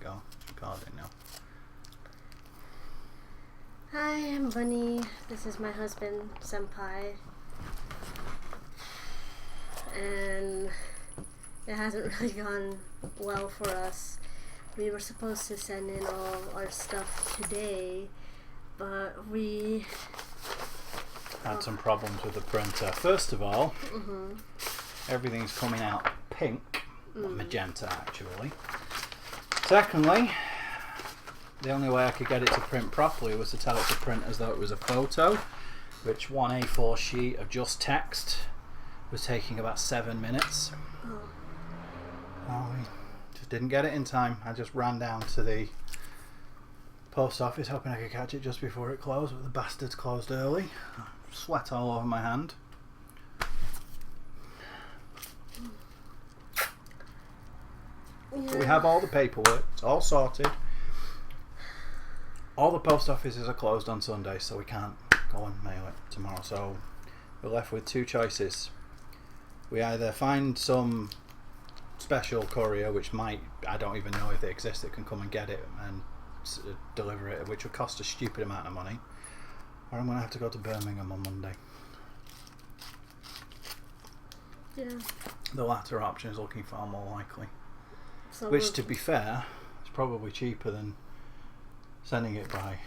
go. Recording now. Hi, I'm Bunny. This is my husband, Senpai. And it hasn't really gone well for us. We were supposed to send in all our stuff today, but we had some problems with the printer. First of all, everything's coming out pink, magenta actually. Secondly, the only way I could get it to print properly was to tell it to print as though it was a photo, which one A4 sheet of just text was taking about 7 minutes. Oh, we just didn't get it in time. I just ran down to the post office hoping I could catch it just before it closed, but the bastards closed early. Sweat all over my hand. But we have all the paperwork, it's all sorted. All the post offices are closed on Sunday, so we can't go and mail it tomorrow. So we're left with two choices. We either find some special courier, which might, I don't even know if they exist, that can come and get it and deliver it, which would cost a stupid amount of money, or I'm going to have to go to Birmingham on Monday. Yeah. The latter option is looking far more likely. So Which, to be fair, is probably cheaper than sending it by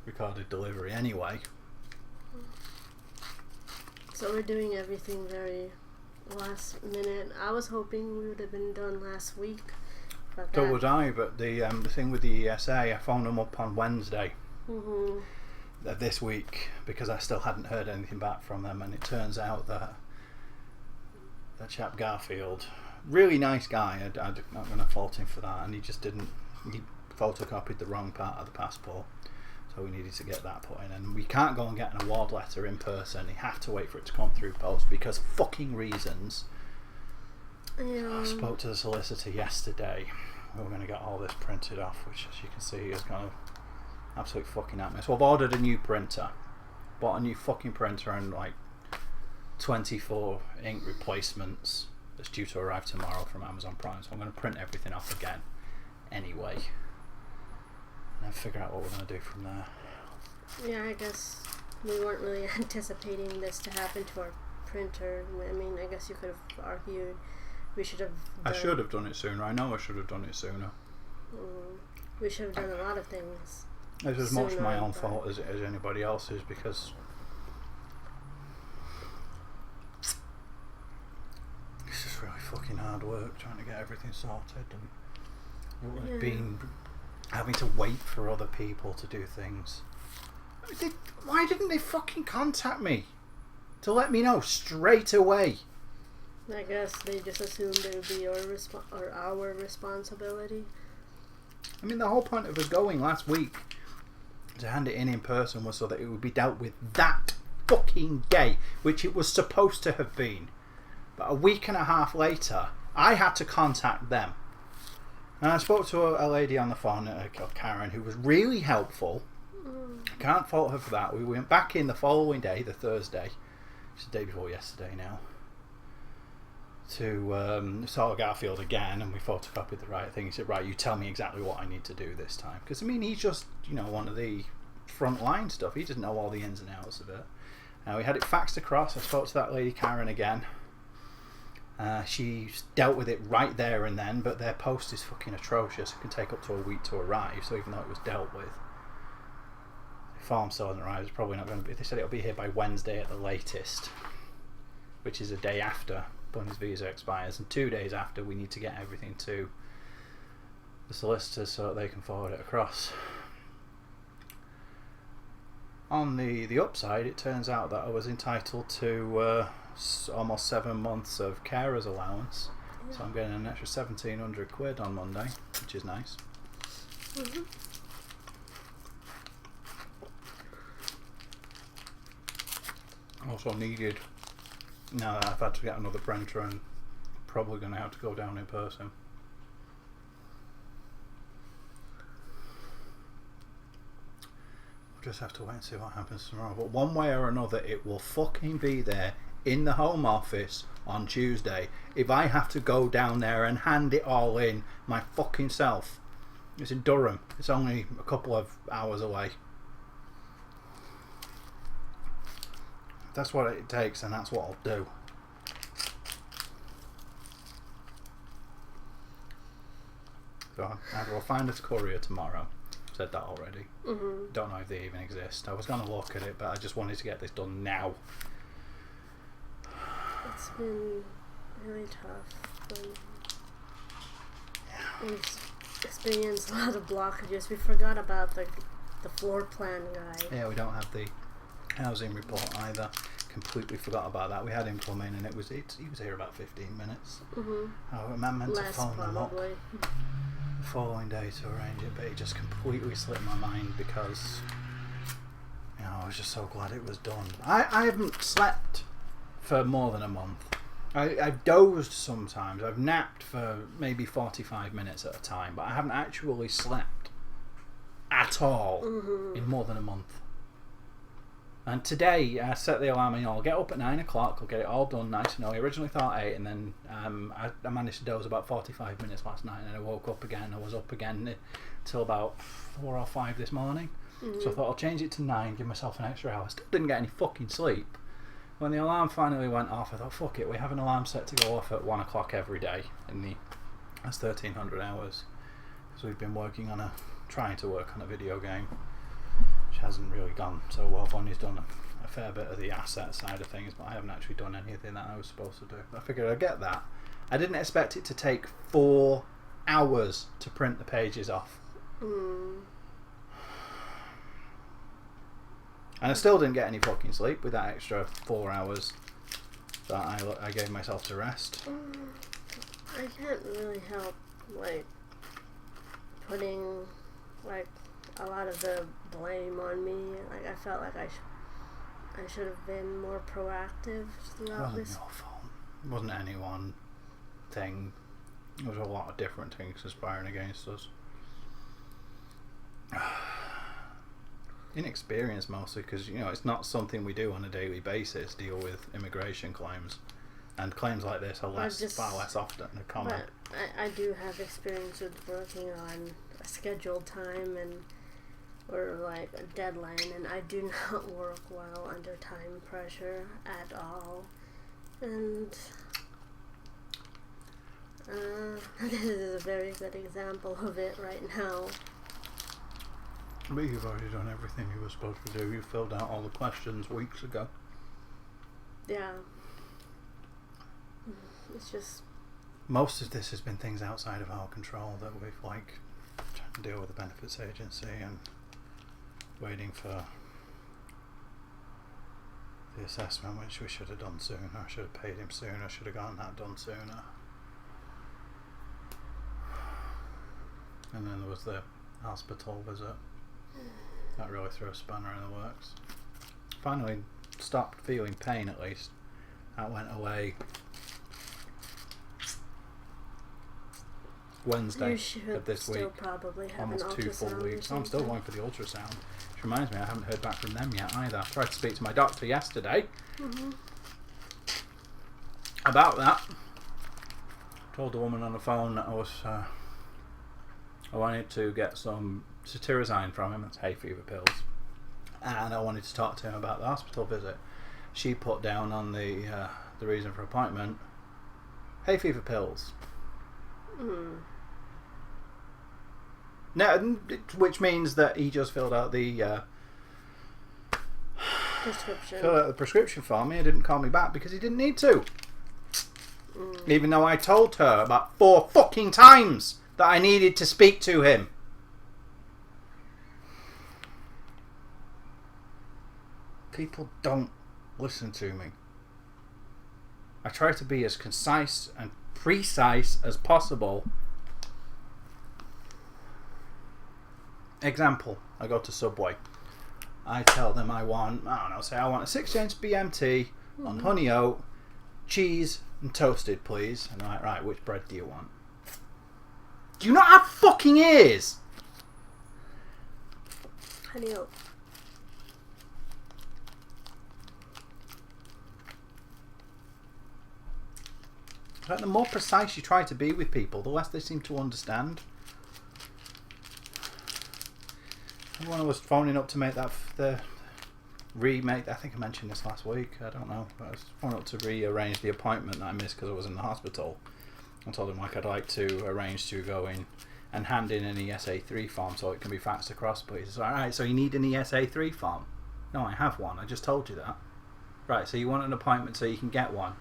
recorded delivery anyway. So we're doing everything very last minute. I was hoping we would have been done last week. But So was I, but the thing with the ESA, I phoned them up on Wednesday of this week because I still hadn't heard anything back from them, and it turns out that that chap Garfield, really nice guy, I'm not going to fault him for that, and he just didn't, he photocopied the wrong part of the passport, so we needed to get that put in, and we can't go and get an award letter in person. You have to wait for it to come through post because fucking reasons. Yeah. I spoke to the solicitor yesterday. We were going to get all this printed off, which, as you can see, is going to absolute fucking nightmare. So I've ordered a new printer, bought a new fucking printer and like 24 ink replacements that's due to arrive tomorrow from Amazon Prime. So I'm going to print everything off again anyway, and then figure out what we're going to do from there. Yeah, I guess we weren't really anticipating this to happen to our printer. I mean, I guess you could have argued we should have I should have done it sooner. I know I should have done it sooner. We should have done a lot of things. It's as much sooner, my own fault as anybody else's, because it's just really fucking hard work trying to get everything sorted, and having to wait for other people to do things. Why didn't they fucking contact me to let me know straight away? I guess they just assumed it would be our responsibility. I mean, the whole point of us going last week to hand it in person was so that it would be dealt with that fucking day, which it was supposed to have been. But a week and a half later, I had to contact them. And I spoke to a lady on the phone, Karen, who was really helpful. I can't fault her for that. We went back in the following day, the Thursday, which is the day before yesterday now, to sort Garfield again, and we photocopied the right thing. He said, right, you tell me exactly what I need to do this time. Because, I mean, he's just, one of the front line stuff. He doesn't know all the ins and outs of it. We had it faxed across. I spoke to that lady, Karen, again. She dealt with it right there and then, but their post is fucking atrocious. It can take up to a week to arrive, so even though it was dealt with, the form still hasn't arrived. It's probably not going to be. They said it'll be here by Wednesday at the latest, which is a day after Bunny's visa expires, and 2 days after we need to get everything to the solicitors so that they can forward it across. On the upside, it turns out that I was entitled to almost 7 months of carer's allowance, so I'm getting an extra 1,700 quid on Monday, which is nice. Also needed, now that I've had to get another printer, and probably going to have to go down in person. We'll just have to wait and see what happens tomorrow, but one way or another it will fucking be there in the Home Office on Tuesday if I have to go down there and hand it all in my fucking self. It's in Durham. It's only a couple of hours away. That's what it takes, and that's what I'll do. So either I'll find a courier tomorrow. I've said that already. Don't know if they even exist. I was going to look at it, but I just wanted to get this done now. It's been really tough. We've experienced a lot of blockages. We forgot about the floor plan guy. Yeah, we don't have the housing report either. Completely forgot about that. We had him come in, and he was here about 15 minutes. I meant to phone him up the following day to arrange it, but it just completely slipped my mind because I was just so glad it was done. I haven't slept for more than a month. I've dozed sometimes. I've napped for maybe 45 minutes at a time, but I haven't actually slept at all in more than a month. And today I set the alarm, I'll get up at 9 o'clock, I'll get it all done nice and early. I originally thought 8, and then I managed to doze about 45 minutes last night, and I woke up again. I was up again till about 4 or 5 this morning. So I thought I'll change it to 9, give myself an extra hour. Still didn't get any fucking sleep. When the alarm finally went off, I thought, fuck it, we have an alarm set to go off at 1 o'clock every day. That's 1,300 hours. Because we've been trying to work on a video game, which hasn't really gone so well. Bonnie's done a fair bit of the asset side of things, but I haven't actually done anything that I was supposed to do. I figured I'd get that. I didn't expect it to take 4 hours to print the pages off. And I still didn't get any fucking sleep with that extra 4 hours that I gave myself to rest. I can't really help, putting, a lot of the blame on me. I felt like I should have been more proactive throughout this. It wasn't your fault. It wasn't any one thing. There was a lot of different things conspiring against us. Inexperience mostly, because it's not something we do on a daily basis, deal with immigration claims, and claims like this are far less often common. But I do have experience with working on a scheduled time or a deadline, and I do not work well under time pressure at all. And this is a very good example of it right now. But you've already done everything you were supposed to do. You filled out all the questions weeks ago. Yeah. It's just... Most of this has been things outside of our control that we've trying to deal with the benefits agency and waiting for the assessment, which we should have done sooner. I should have paid him sooner. I should have gotten that done sooner. And then there was the hospital visit. That really threw a spanner in the works. Finally stopped feeling pain, at least. That went away Wednesday of this week. Probably have almost 2 full weeks. I'm still going for the ultrasound. Which reminds me, I haven't heard back from them yet either. I tried to speak to my doctor yesterday about that. Told the woman on the phone that I wanted to get some cetirizine from him, that's hay fever pills, and I wanted to talk to him about the hospital visit. She put down on the reason for appointment, hay fever pills. Now, which means that he just filled out the prescription for me and didn't call me back because he didn't need to. Even though I told her about 4 fucking times that I needed to speak to him. People don't listen to me. I try to be as concise and precise as possible. Example, I go to Subway. I tell them I want a 6-inch BMT on honey oat, cheese and toasted, please. And I'm like, right, which bread do you want? Do you not have fucking ears? Honey oat. Like, the more precise you try to be with people, the less they seem to understand. When I was phoning up to make the remake, I think I mentioned this last week, I don't know, but I was phoning up to rearrange the appointment that I missed because I was in the hospital. I told him I'd like to arrange to go in and hand in an ESA3 form so it can be faxed across, but he says, alright, so you need an ESA3 form? No, I have one, I just told you that. Right, so you want an appointment so you can get one?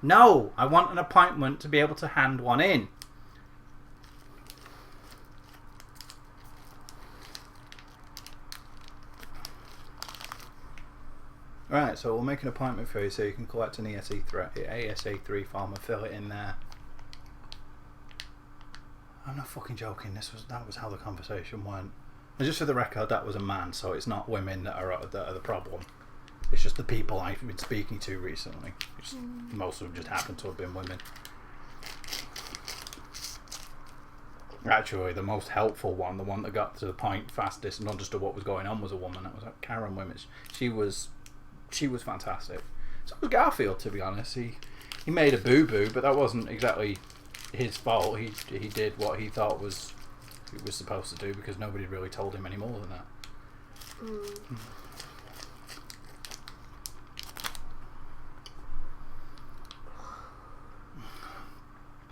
No, I want an appointment to be able to hand one in. Right, so we'll make an appointment for you so you can collect an ESA3 form and fill it in there. I'm not fucking joking. That was how the conversation went. And just for the record, that was a man, so it's not women that are the problem. It's just the people I've been speaking to recently. Most of them just happen to have been women. Actually, the most helpful one, the one that got to the point fastest and understood what was going on, was a woman. That was Karen Wimich. She was fantastic. So was Garfield, to be honest. He made a boo-boo, but that wasn't exactly his fault. He did what he thought he was supposed to do because nobody really told him any more than that.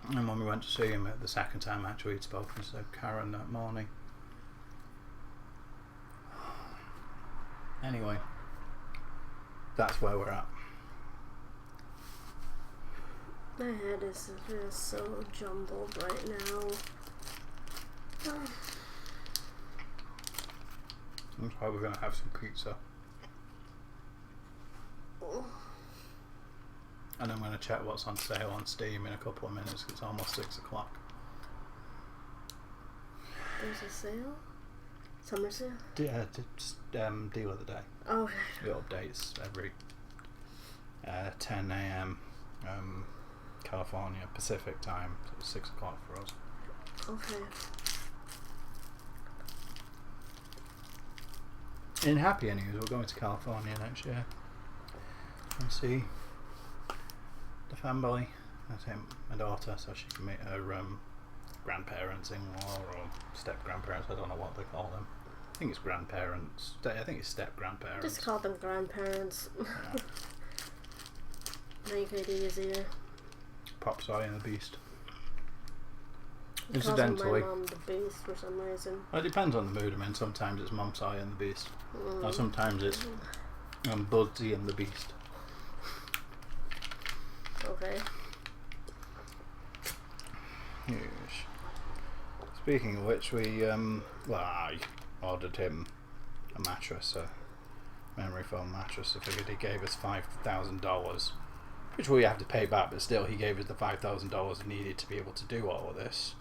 And when we went to see him the second time, actually, he'd spoken to Karen that morning. Anyway, that's where we're at. My head is just so jumbled right now. That's why we're going to have some pizza. And I'm going to check what's on sale on Steam in a couple of minutes because it's almost 6 o'clock. There's a sale? Summer sale? Yeah, deal of the day. Oh, okay. It updates every 10 a.m. California Pacific time, so it's 6 o'clock for us. Okay. In happier news, we're going to California next year and see the family. That's him, my daughter, so she can meet her grandparents-in-law or step-grandparents. I don't know what they call them. I think it's grandparents. I think it's step-grandparents. Just call them grandparents. Yeah. Make it easier. Pop Soy and the Beast. Calls Incidentally, my mom the Beast for some reason. well, it depends on the mood I'm in. Sometimes it's Mom Soy and the Beast, or sometimes it's Budsy and the Beast. Okay. Yes. Speaking of which, I ordered him a mattress, a memory foam mattress. I figured he gave us $5,000, which we have to pay back, but still he gave us the $5,000 needed to be able to do all of this.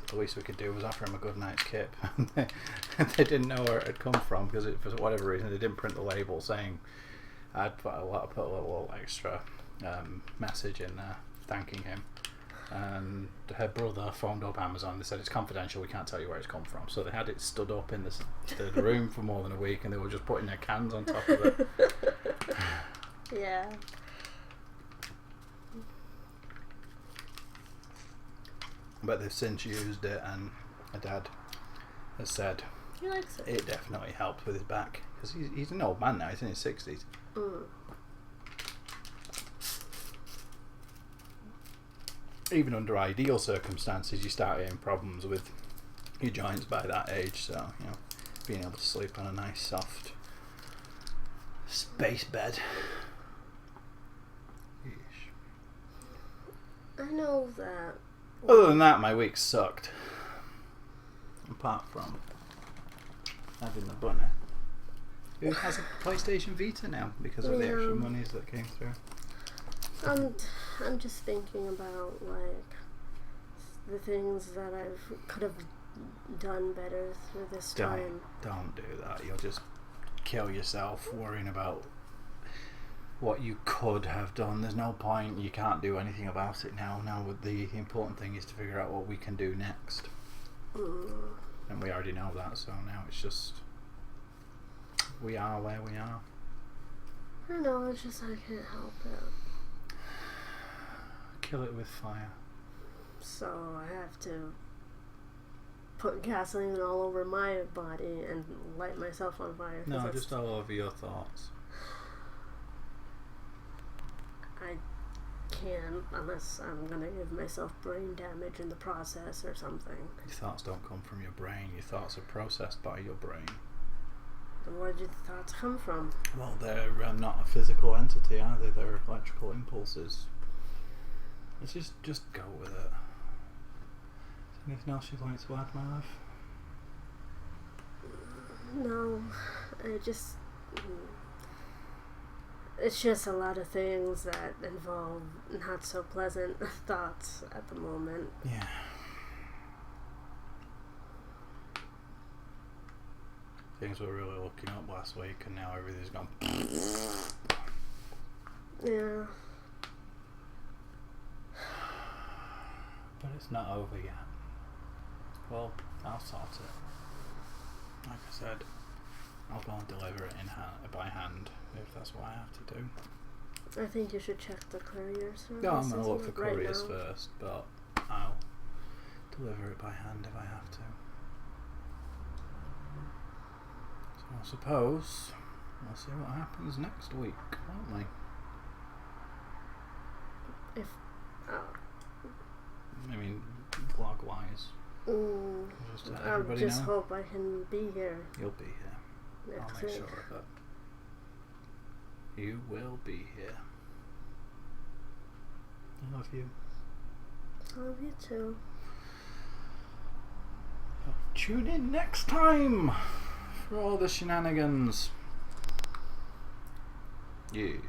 The least we could do was offer him a good night's kip. They didn't know where it had come from because for whatever reason they didn't print the label saying. I'd put a little extra message in there thanking him, and her brother phoned up Amazon. They said it's confidential, we can't tell you where it's come from. So they had it stood up in the room for more than a week, and they were just putting their cans on top of it. Yeah. But they've since used it, and my dad has said He likes it. it definitely helped with his back because he's an old man now. He's in his 60s. Even under ideal circumstances, you start getting problems with your joints by that age. So, being able to sleep on a nice, soft space bed. Yeesh. I know that. Other than that, my week sucked. Apart from having the bunny, who has a PlayStation Vita now because of the extra monies that came through. I'm just thinking about like the things that I could have done better through this time. Don't do that. You'll just kill yourself worrying about what you could have done. There's no point. You can't do anything about it now. Now the important thing is to figure out what we can do next. And we already know that, so now it's just we are where we are. I know, it's just I can't help it. Kill it with fire. So I have to put gasoline all over my body and light myself on fire. No, just all over your thoughts. I can't unless I'm gonna give myself brain damage in the process or something. Your thoughts don't come from your brain. Your thoughts are processed by your brain. And where do the thoughts come from? Well, they're not a physical entity, are they? They're electrical impulses. Let's just go with it. Is there anything else you'd like to add, my life? No, it's just a lot of things that involve not so pleasant thoughts at the moment. Yeah. Things were really looking up last week and now everything's gone. Yeah. But it's not over yet. Well, I'll sort it. Like I said, I'll go and deliver it by hand if that's what I have to do. I think you should check the courier service. No, I'm going to look for right couriers now. first, but I'll deliver it by hand if I have to. So I suppose we'll see what happens next week, won't we? I mean, vlog-wise. Just to let I everybody just know. hope I can be here You'll be here. next I'll make week. sure of it. You will be here. I love you. I love you too. Tune in next time for all the shenanigans. Yes.